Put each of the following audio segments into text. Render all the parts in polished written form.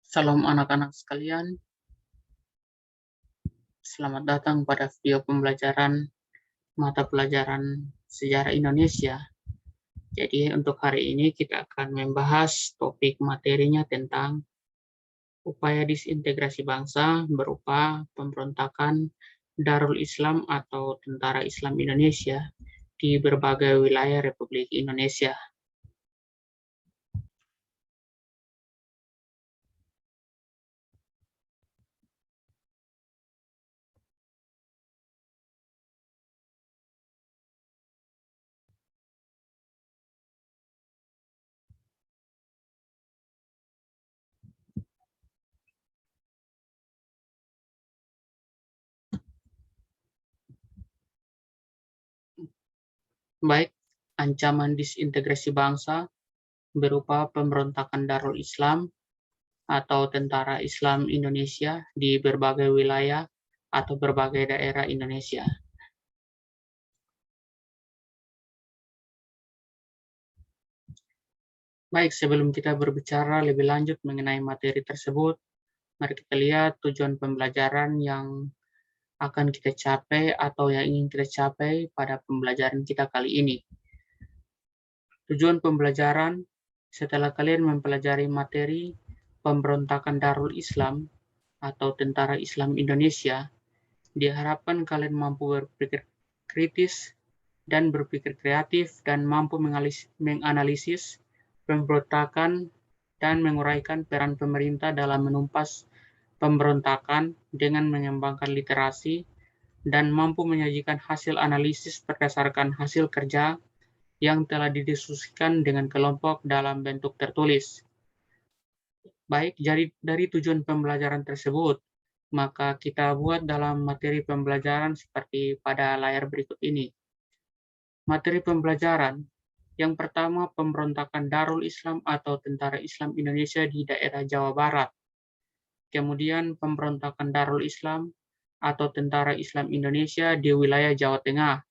Salam anak-anak sekalian, selamat datang pada video pembelajaran mata pelajaran Sejarah Indonesia. Jadi untuk hari ini kita akan membahas topik materinya tentang upaya disintegrasi bangsa berupa pemberontakan Darul Islam atau Tentara Islam Indonesia di berbagai wilayah Republik Indonesia. Baik, ancaman disintegrasi bangsa berupa pemberontakan Darul Islam atau Tentara Islam Indonesia di berbagai wilayah atau berbagai daerah Indonesia. Baik, sebelum kita berbicara lebih lanjut mengenai materi tersebut, mari kita lihat tujuan pembelajaran yang akan kita capai atau yang ingin kita capai pada pembelajaran kita kali ini. Tujuan pembelajaran setelah kalian mempelajari materi pemberontakan Darul Islam atau Tentara Islam Indonesia, diharapkan kalian mampu berpikir kritis dan berpikir kreatif dan mampu menganalisis pemberontakan dan menguraikan peran pemerintah dalam menumpas pemberontakan dengan mengembangkan literasi dan mampu menyajikan hasil analisis berdasarkan hasil kerja yang telah didiskusikan dengan kelompok dalam bentuk tertulis. Baik, dari tujuan pembelajaran tersebut, maka kita buat dalam materi pembelajaran seperti pada layar berikut ini. Materi pembelajaran yang pertama, pemberontakan Darul Islam atau Tentara Islam Indonesia di daerah Jawa Barat. Kemudian pemberontakan Darul Islam atau Tentara Islam Indonesia di wilayah Jawa Tengah.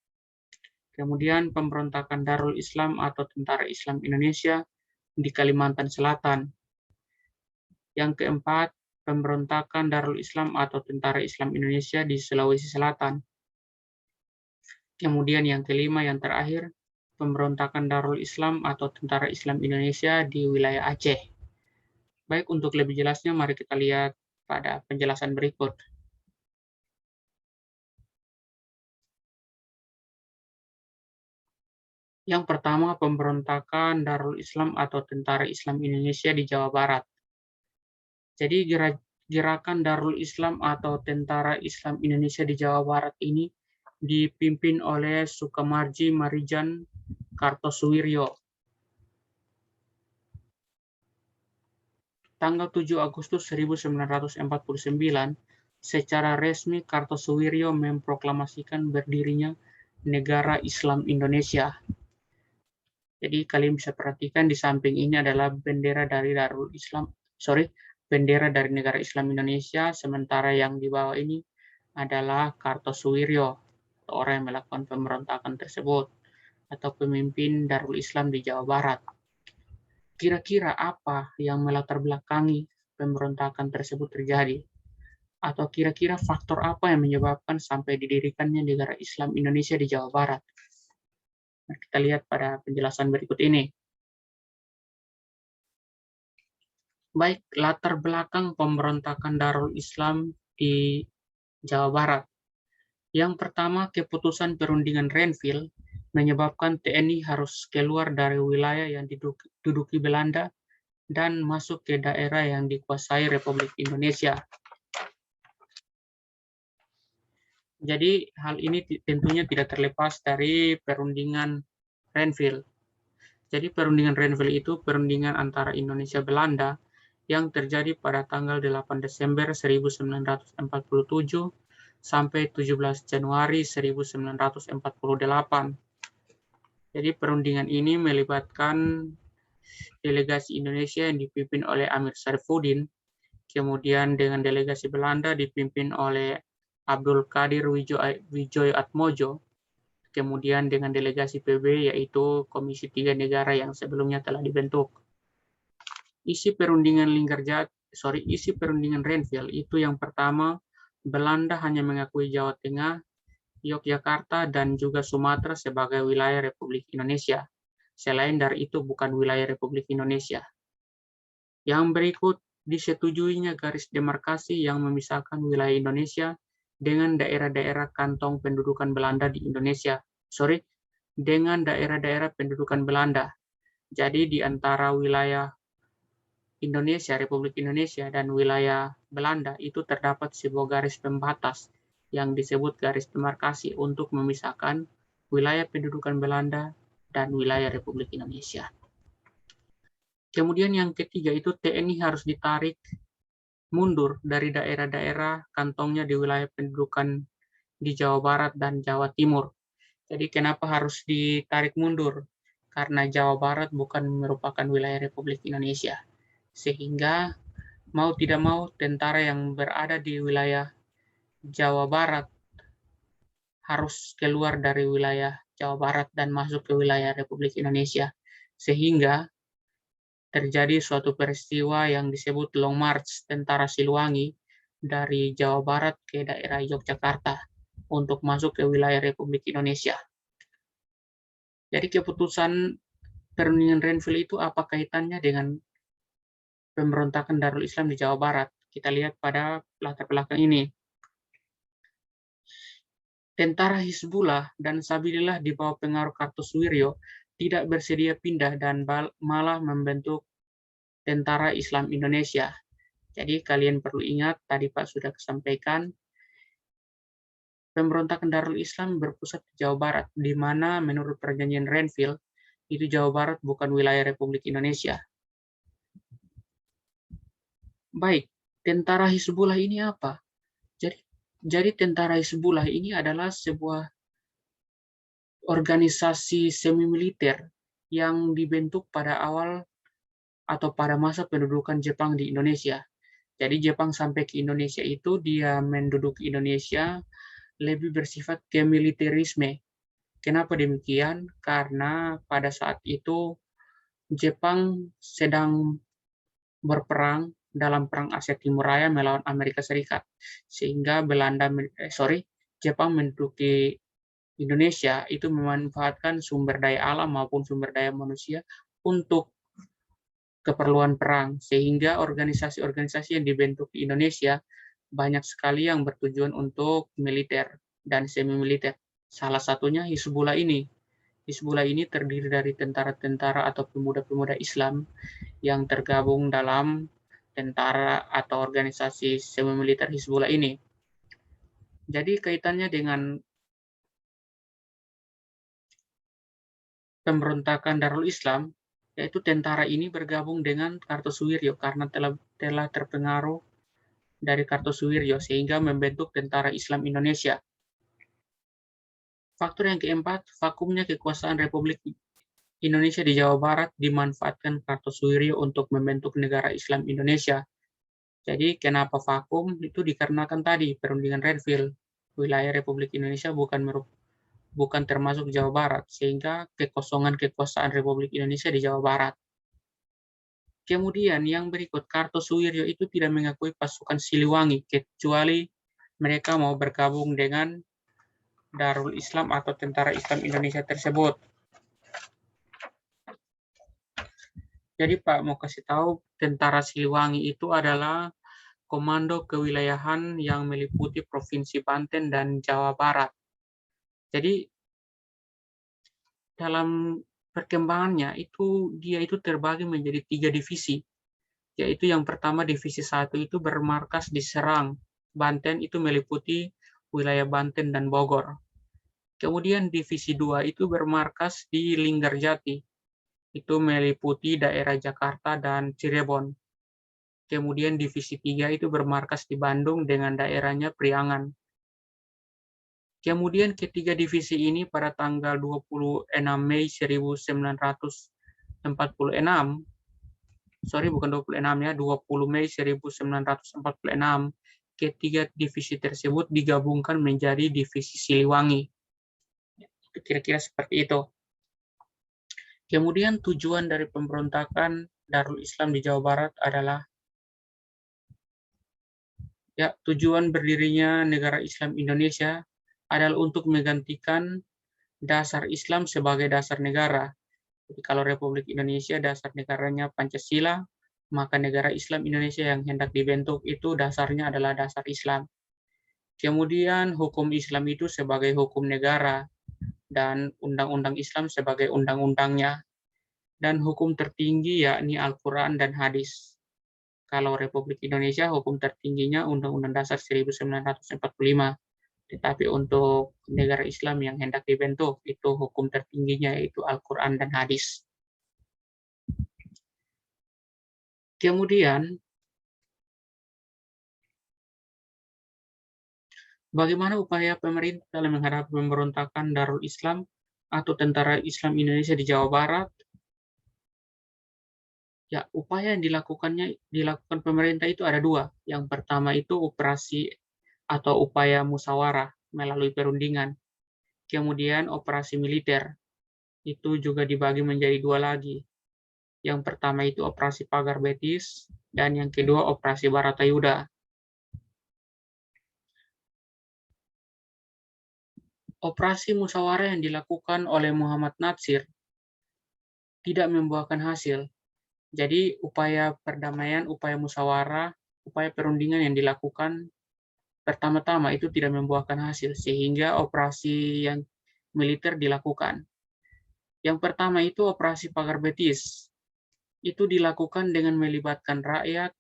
Kemudian pemberontakan Darul Islam atau Tentara Islam Indonesia di Kalimantan Selatan. Yang keempat, pemberontakan Darul Islam atau Tentara Islam Indonesia di Sulawesi Selatan. Kemudian yang kelima, yang terakhir, pemberontakan Darul Islam atau Tentara Islam Indonesia di wilayah Aceh. Baik, untuk lebih jelasnya mari kita lihat pada penjelasan berikut. Yang pertama, pemberontakan Darul Islam atau Tentara Islam Indonesia di Jawa Barat. Jadi gerakan Darul Islam atau Tentara Islam Indonesia di Jawa Barat ini dipimpin oleh Sukamarji Marijan Kartosuwiryo. Tanggal 7 Agustus 1949, secara resmi Kartosuwiryo memproklamasikan berdirinya Negara Islam Indonesia. Jadi kalian bisa perhatikan di samping ini adalah bendera dari bendera dari Negara Islam Indonesia, sementara yang di bawah ini adalah Kartosuwiryo, orang yang melakukan pemberontakan tersebut atau pemimpin Darul Islam di Jawa Barat. Kira-kira apa yang melatar belakangi pemberontakan tersebut terjadi? Atau kira-kira faktor apa yang menyebabkan sampai didirikannya Negara Islam Indonesia di Jawa Barat? Mari kita lihat pada penjelasan berikut ini. Baik, latar belakang pemberontakan Darul Islam di Jawa Barat. Yang pertama, keputusan perundingan Renville menyebabkan TNI harus keluar dari wilayah yang diduduki Belanda dan masuk ke daerah yang dikuasai Republik Indonesia. Jadi hal ini tentunya tidak terlepas dari perundingan Renville. Jadi perundingan Renville itu perundingan antara Indonesia Belanda yang terjadi pada tanggal 8 Desember 1947 sampai 17 Januari 1948. Jadi perundingan ini melibatkan delegasi Indonesia yang dipimpin oleh Amir Syarifuddin, kemudian dengan delegasi Belanda dipimpin oleh Abdul Qadir Widjoatmojo, kemudian dengan delegasi PB yaitu Komisi 3 Negara yang sebelumnya telah dibentuk. Isi perundingan Linggarjati isi perundingan Renville itu yang pertama, Belanda hanya mengakui Jawa Tengah, Yogyakarta, dan juga Sumatera sebagai wilayah Republik Indonesia. Selain dari itu bukan wilayah Republik Indonesia. Yang berikut, disetujuinya garis demarkasi yang memisahkan wilayah Indonesia dengan daerah-daerah kantong pendudukan Belanda di Indonesia. Dengan daerah-daerah pendudukan Belanda. Jadi di antara wilayah Indonesia, Republik Indonesia, dan wilayah Belanda itu terdapat sebuah garis pembatas yang disebut garis demarkasi untuk memisahkan wilayah pendudukan Belanda dan wilayah Republik Indonesia. Kemudian yang ketiga itu TNI harus ditarik mundur dari daerah-daerah kantongnya di wilayah pendudukan di Jawa Barat dan Jawa Timur. Jadi kenapa harus ditarik mundur? Karena Jawa Barat bukan merupakan wilayah Republik Indonesia. Sehingga mau tidak mau tentara yang berada di wilayah Jawa Barat harus keluar dari wilayah Jawa Barat dan masuk ke wilayah Republik Indonesia. Sehingga terjadi suatu peristiwa yang disebut Long March tentara Siliwangi dari Jawa Barat ke daerah Yogyakarta untuk masuk ke wilayah Republik Indonesia. Jadi keputusan perundingan Renville itu apa kaitannya dengan pemberontakan Darul Islam di Jawa Barat? Kita lihat pada latar belakang ini. Tentara Hizbullah dan Sabilillah di bawah pengaruh Kartosuwiryo tidak bersedia pindah dan malah membentuk Tentara Islam Indonesia. Jadi kalian perlu ingat, tadi Pak sudah sampaikan, pemberontakan Darul Islam berpusat di Jawa Barat, di mana menurut perjanjian Renville, itu Jawa Barat bukan wilayah Republik Indonesia. Baik, Tentara Hizbullah ini apa? Jadi Tentara Hizbullah ini adalah sebuah organisasi semi-militer yang dibentuk pada awal atau pada masa pendudukan Jepang di Indonesia. Jadi Jepang sampai ke Indonesia itu dia menduduki Indonesia lebih bersifat kemiliterisme. Kenapa demikian? Karena pada saat itu Jepang sedang berperang dalam perang Asia Timur Raya melawan Amerika Serikat, sehingga Jepang menduduki Indonesia itu memanfaatkan sumber daya alam maupun sumber daya manusia untuk keperluan perang, sehingga organisasi-organisasi yang dibentuk di Indonesia banyak sekali yang bertujuan untuk militer dan semi militer. Salah satunya Hizbullah ini. Hizbullah ini terdiri dari tentara-tentara atau pemuda-pemuda Islam yang tergabung dalam tentara atau organisasi semi militer Hizbullah ini. Jadi kaitannya dengan pemberontakan Darul Islam, yaitu tentara ini bergabung dengan Kartosuwiryo karena telah terpengaruh dari Kartosuwiryo sehingga membentuk Tentara Islam Indonesia. Faktor yang keempat, vakumnya kekuasaan Republik Indonesia di Jawa Barat dimanfaatkan Kartosuwiryo untuk membentuk negara Islam Indonesia. Jadi kenapa vakum? Itu dikarenakan tadi perundingan Renville, wilayah Republik Indonesia bukan termasuk Jawa Barat, sehingga kekosongan kekuasaan Republik Indonesia di Jawa Barat. Kemudian yang berikut, Kartosuwiryo itu tidak mengakui pasukan Siliwangi, kecuali mereka mau bergabung dengan Darul Islam atau Tentara Islam Indonesia tersebut. Jadi Pak mau kasih tahu, Tentara Siliwangi itu adalah komando kewilayahan yang meliputi Provinsi Banten dan Jawa Barat. Jadi dalam perkembangannya dia itu terbagi menjadi 3 divisi. Yaitu yang pertama divisi 1 itu bermarkas di Serang, Banten, itu meliputi wilayah Banten dan Bogor. Kemudian divisi 2 itu bermarkas di Linggarjati, itu meliputi daerah Jakarta dan Cirebon. Kemudian divisi 3 itu bermarkas di Bandung dengan daerahnya Priangan. Kemudian ketiga divisi ini pada tanggal 26 Mei 1946, bukan 26 ya, 20 Mei 1946, ketiga divisi tersebut digabungkan menjadi divisi Siliwangi. Kira-kira seperti itu. Kemudian tujuan dari pemberontakan Darul Islam di Jawa Barat adalah Ya, tujuan berdirinya negara Islam Indonesia adalah untuk menggantikan dasar Islam sebagai dasar negara. Jadi kalau Republik Indonesia dasar negaranya Pancasila, maka negara Islam Indonesia yang hendak dibentuk itu dasarnya adalah dasar Islam. Kemudian hukum Islam itu sebagai hukum negara dan undang-undang Islam sebagai undang-undangnya. Dan hukum tertinggi yakni Al-Quran dan hadis. Kalau Republik Indonesia hukum tertingginya Undang-Undang Dasar 1945. Tetapi untuk negara Islam yang hendak dibentuk, itu hukum tertingginya yaitu Al-Quran dan hadis. Kemudian, bagaimana upaya pemerintah dalam menghadapi pemberontakan Darul Islam atau Tentara Islam Indonesia di Jawa Barat? Ya, upaya yang dilakukan pemerintah itu ada dua. Yang pertama itu operasi atau upaya musyawarah melalui perundingan. Kemudian operasi militer itu juga dibagi menjadi dua lagi. Yang pertama itu operasi Pagar Betis dan yang kedua operasi Baratayuda. Operasi musyawarah yang dilakukan oleh Muhammad Natsir tidak membuahkan hasil. Jadi upaya perdamaian, upaya musyawarah, upaya perundingan yang dilakukan pertama-tama itu tidak membuahkan hasil, sehingga operasi yang militer dilakukan. Yang pertama itu operasi Pagar Betis. Itu dilakukan dengan melibatkan rakyat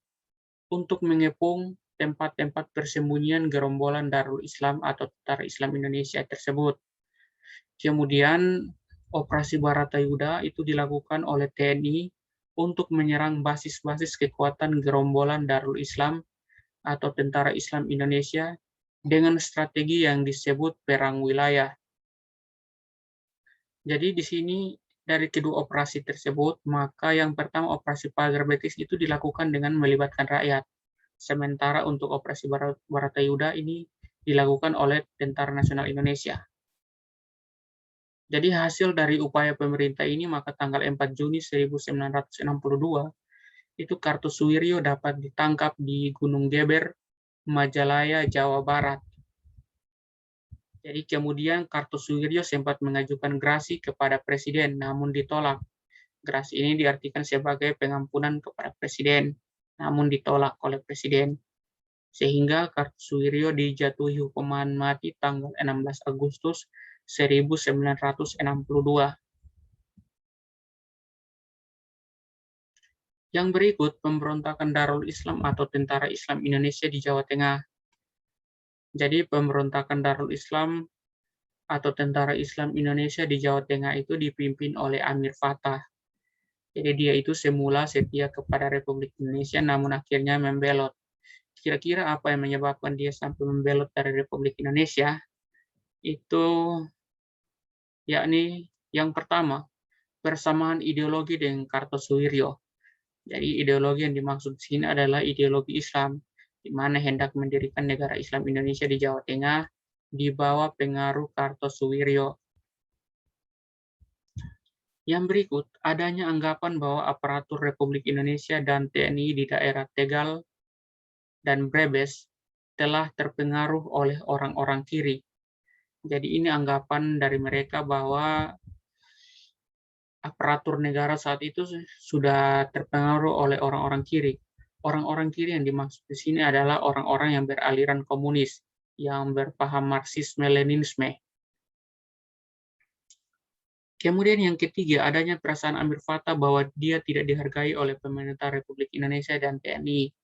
untuk mengepung tempat-tempat persembunyian gerombolan Darul Islam atau Tentara Islam Indonesia tersebut. Kemudian operasi Baratayuda itu dilakukan oleh TNI untuk menyerang basis-basis kekuatan gerombolan Darul Islam atau Tentara Islam Indonesia dengan strategi yang disebut perang wilayah. Jadi di sini dari kedua operasi tersebut, maka yang pertama operasi Pagar Betis itu dilakukan dengan melibatkan rakyat. Sementara untuk operasi Baratayuda ini dilakukan oleh Tentara Nasional Indonesia. Jadi hasil dari upaya pemerintah ini, maka tanggal 4 Juni 1962, itu Kartosuwiryo dapat ditangkap di Gunung Geber, Majalaya, Jawa Barat. Jadi kemudian Kartosuwiryo sempat mengajukan gerasi kepada Presiden, namun ditolak. Gerasi ini diartikan sebagai pengampunan kepada Presiden, namun ditolak oleh Presiden. Sehingga Kartosuwiryo dijatuhi hukuman mati tanggal 16 Agustus 1962. Yang berikut pemberontakan Darul Islam atau Tentara Islam Indonesia di Jawa Tengah. Jadi pemberontakan Darul Islam atau Tentara Islam Indonesia di Jawa Tengah itu dipimpin oleh Amir Fattah. Jadi dia itu semula setia kepada Republik Indonesia namun akhirnya membelot. Kira-kira apa yang menyebabkan dia sampai membelot dari Republik Indonesia? Itu yakni yang pertama, persamaan ideologi dengan Kartosuwiryo. Jadi ideologi yang dimaksud di sini adalah ideologi Islam, di mana hendak mendirikan negara Islam Indonesia di Jawa Tengah di bawah pengaruh Kartosuwiryo. Yang berikut, adanya anggapan bahwa aparatur Republik Indonesia dan TNI di daerah Tegal dan Brebes telah terpengaruh oleh orang-orang kiri. Jadi ini anggapan dari mereka bahwa aparatur negara saat itu sudah terpengaruh oleh orang-orang kiri. Orang-orang kiri yang dimaksud di sini adalah orang-orang yang beraliran komunis, yang berpaham Marxisme-Leninisme. Kemudian yang ketiga, adanya perasaan Amir Fattah bahwa dia tidak dihargai oleh pemerintah Republik Indonesia dan TNI.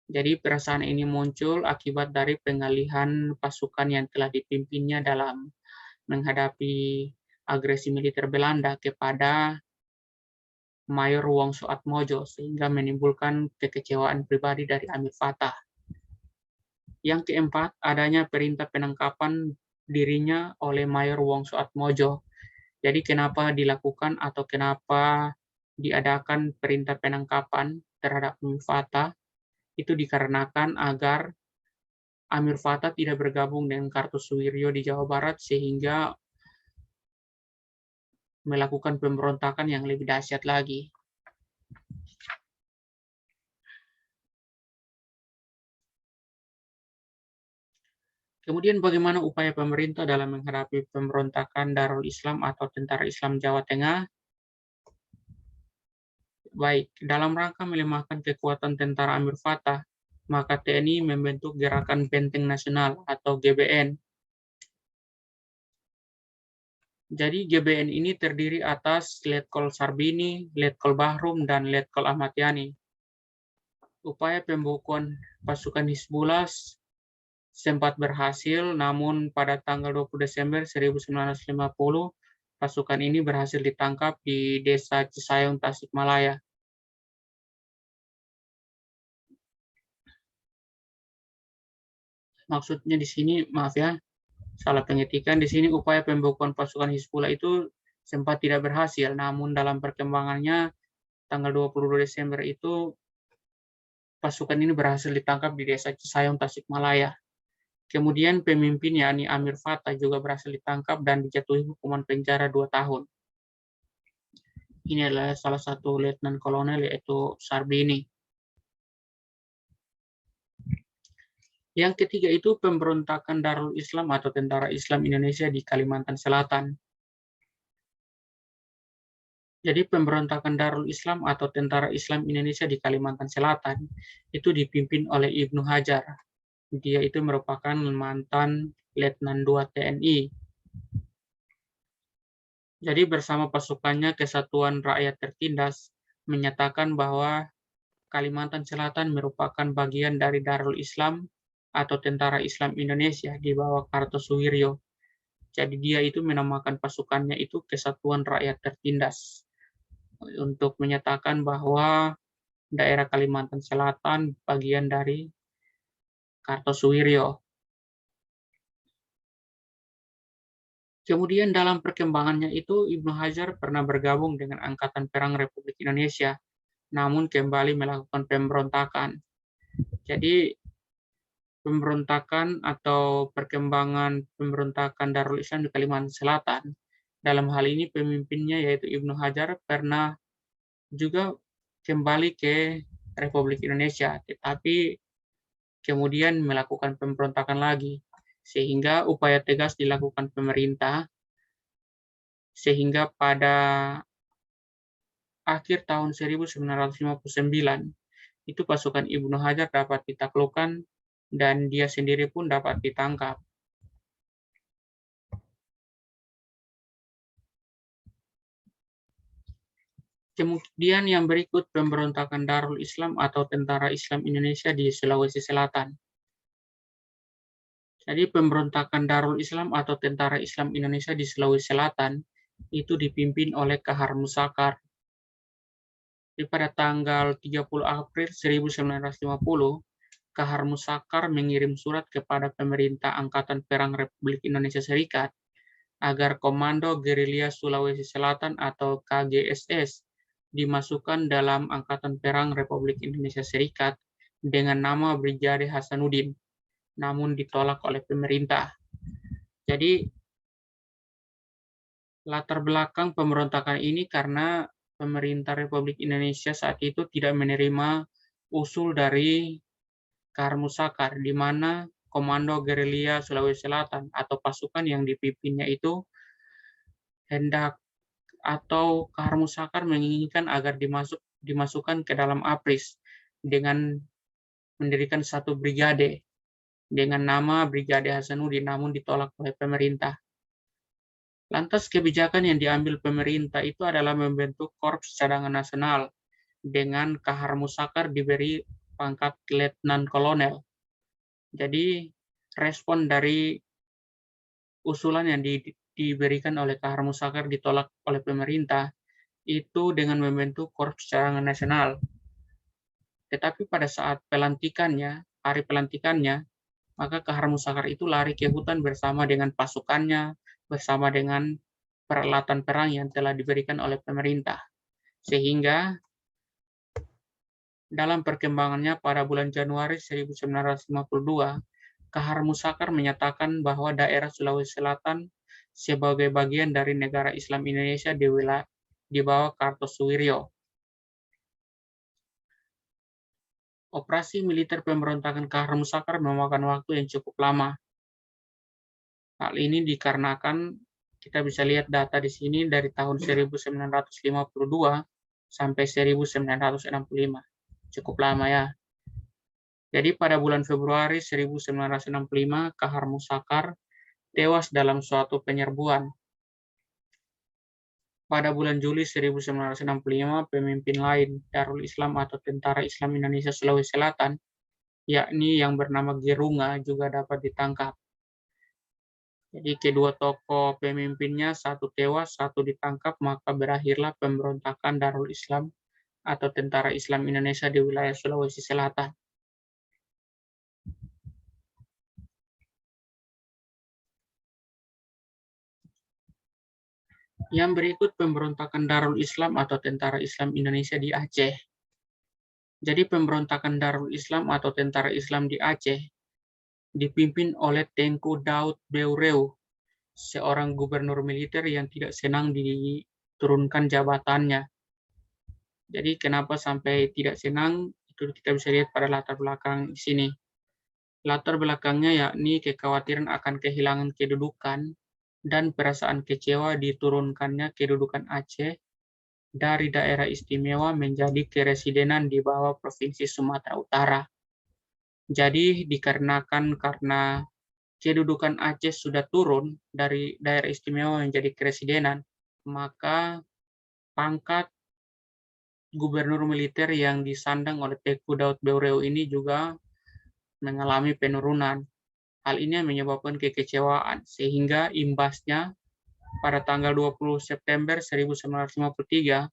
Jadi perasaan ini muncul akibat dari pengalihan pasukan yang telah dipimpinnya dalam menghadapi agresi militer Belanda kepada Mayor Wongso Atmojo, sehingga menimbulkan kekecewaan pribadi dari Amir Fattah. Yang keempat, adanya perintah penangkapan dirinya oleh Mayor Wongso Atmojo. Jadi kenapa dilakukan atau kenapa diadakan perintah penangkapan terhadap Amir Fattah? Itu dikarenakan agar Amir Fattah tidak bergabung dengan Kartosuwiryo di Jawa Barat sehingga melakukan pemberontakan yang lebih dahsyat lagi. Kemudian bagaimana upaya pemerintah dalam menghadapi pemberontakan Darul Islam atau Tentara Islam Jawa Tengah? Baik, dalam rangka melemahkan kekuatan tentara Amir Fatah, maka TNI membentuk Gerakan Benteng Nasional atau GBN. Jadi GBN ini terdiri atas Letkol Sarbini, Letkol Bahrum, dan Letkol Ahmad Yani. Upaya pembukuan pasukan Hizbullah sempat berhasil, namun pada tanggal 20 Desember 1950, pasukan ini berhasil ditangkap di Desa Cisayong, Tasikmalaya. Maksudnya di sini, maaf ya, salah pengetikan, di sini upaya pembukuan pasukan Hizbullah itu sempat tidak berhasil, namun dalam perkembangannya tanggal 22 Desember itu pasukan ini berhasil ditangkap di Desa Cisayong, Tasikmalaya. Kemudian pemimpin yakni Amir Fatah juga berhasil ditangkap dan dijatuhi hukuman penjara 2 tahun. Ini adalah salah satu letnan kolonel yaitu Sarbini. Yang ketiga itu pemberontakan Darul Islam atau Tentara Islam Indonesia di Kalimantan Selatan. Jadi pemberontakan Darul Islam atau Tentara Islam Indonesia di Kalimantan Selatan itu dipimpin oleh Ibnu Hajar. Dia itu merupakan mantan Letnan II TNI. Jadi bersama pasukannya Kesatuan Rakyat Tertindas menyatakan bahwa Kalimantan Selatan merupakan bagian dari Darul Islam atau Tentara Islam Indonesia di bawah Kartosuwiryo. Jadi dia itu menamakan pasukannya itu Kesatuan Rakyat Tertindas untuk menyatakan bahwa daerah Kalimantan Selatan bagian dari Kartosuwiryo. Kemudian dalam perkembangannya itu Ibnu Hajar pernah bergabung dengan Angkatan Perang Republik Indonesia, namun kembali melakukan pemberontakan. Jadi pemberontakan atau perkembangan pemberontakan Darul Islam di Kalimantan Selatan, dalam hal ini pemimpinnya yaitu Ibnu Hajar pernah juga kembali ke Republik Indonesia, tetapi kemudian melakukan pemberontakan lagi, sehingga upaya tegas dilakukan pemerintah, sehingga pada akhir tahun 1959, itu pasukan Ibnu Hajar dapat ditaklukkan dan dia sendiri pun dapat ditangkap. Kemudian yang berikut pemberontakan Darul Islam atau Tentara Islam Indonesia di Sulawesi Selatan. Jadi pemberontakan Darul Islam atau Tentara Islam Indonesia di Sulawesi Selatan itu dipimpin oleh Kahar Musakar. Pada tanggal 30 April 1950, Kahar Musakar mengirim surat kepada pemerintah Angkatan Perang Republik Indonesia Serikat agar Komando Gerilya Sulawesi Selatan atau KGSS dimasukkan dalam Angkatan Perang Republik Indonesia Serikat dengan nama Brigade Hasanuddin, namun ditolak oleh pemerintah. Jadi latar belakang pemberontakan ini karena pemerintah Republik Indonesia saat itu tidak menerima usul dari Kahar Musakar, di mana Komando Gerilya Sulawesi Selatan atau pasukan yang dipimpinnya itu hendak atau Kahar Musakar menginginkan agar dimasukkan ke dalam APRIS dengan mendirikan satu brigade dengan nama Brigade Hasanuddin, namun ditolak oleh pemerintah. Lantas kebijakan yang diambil pemerintah itu adalah membentuk Korps Cadangan Nasional dengan Kahar Musakar diberi pangkat Letnan Kolonel. Jadi respon dari usulan yang diberikan oleh Kahar Musakar ditolak oleh pemerintah itu dengan membentuk Korps Cadangan Nasional. Tetapi pada saat hari pelantikannya, maka Kahar Musakar itu lari ke hutan bersama dengan pasukannya, bersama dengan peralatan perang yang telah diberikan oleh pemerintah. Sehingga dalam perkembangannya pada bulan Januari 1952, Kahar Musakar menyatakan bahwa daerah Sulawesi Selatan sebagai bagian dari negara Islam Indonesia di bawah Kartosuwiryo. Operasi militer pemberontakan Kahar Musakar memakan waktu yang cukup lama. Hal ini dikarenakan kita bisa lihat data di sini dari tahun 1952 sampai 1965. Cukup lama ya. Jadi pada bulan Februari 1965, Kahar Musakar tewas dalam suatu penyerbuan. Pada bulan Juli 1965, pemimpin lain Darul Islam atau Tentara Islam Indonesia Sulawesi Selatan, yakni yang bernama Gerunga, juga dapat ditangkap. Jadi kedua tokoh pemimpinnya, satu tewas, satu ditangkap, maka berakhirlah pemberontakan Darul Islam atau Tentara Islam Indonesia di wilayah Sulawesi Selatan. Yang berikut pemberontakan Darul Islam atau Tentara Islam Indonesia di Aceh. Jadi pemberontakan Darul Islam atau Tentara Islam di Aceh dipimpin oleh Tengku Daud Beureu, seorang gubernur militer yang tidak senang diturunkan jabatannya. Jadi kenapa sampai tidak senang, itu kita bisa lihat pada latar belakang di sini. Latar belakangnya yakni kekhawatiran akan kehilangan kedudukan dan perasaan kecewa diturunkannya kedudukan Aceh dari daerah istimewa menjadi keresidenan di bawah Provinsi Sumatera Utara. Jadi dikarenakan karena kedudukan Aceh sudah turun dari daerah istimewa menjadi keresidenan, maka pangkat gubernur militer yang disandang oleh Tengku Daud Beureu ini juga mengalami penurunan. Hal ini menyebabkan kekecewaan, sehingga imbasnya pada tanggal 20 September 1953,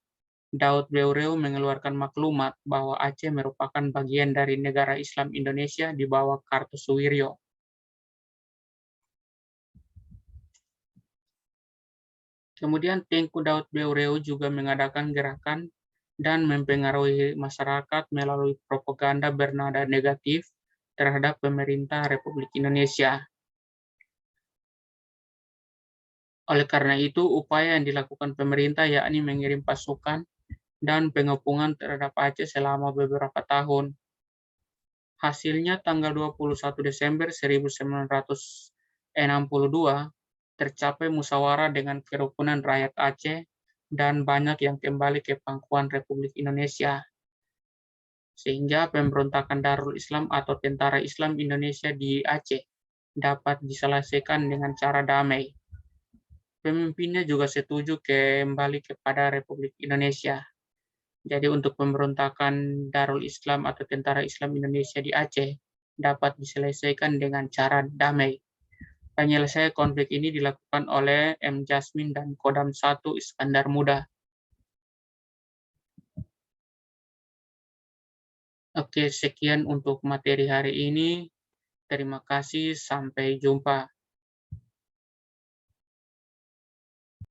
Daud Beureu mengeluarkan maklumat bahwa Aceh merupakan bagian dari negara Islam Indonesia di bawah Kartosuwiryo. Kemudian Tengku Daud Beureu juga mengadakan gerakan dan mempengaruhi masyarakat melalui propaganda bernada negatif terhadap pemerintah Republik Indonesia. Oleh karena itu, upaya yang dilakukan pemerintah yakni mengirim pasukan dan pengepungan terhadap Aceh selama beberapa tahun. Hasilnya tanggal 21 Desember 1962 tercapai musyawarah dengan kerukunan rakyat Aceh dan banyak yang kembali ke pangkuan Republik Indonesia. Sehingga pemberontakan Darul Islam atau Tentara Islam Indonesia di Aceh dapat diselesaikan dengan cara damai. Pemimpinnya juga setuju kembali kepada Republik Indonesia. Jadi untuk pemberontakan Darul Islam atau Tentara Islam Indonesia di Aceh dapat diselesaikan dengan cara damai. Penyelesaian konflik ini dilakukan oleh M. Jasmin dan Kodam 1 Iskandar Muda. Oke, sekian untuk materi hari ini. Terima kasih, sampai jumpa.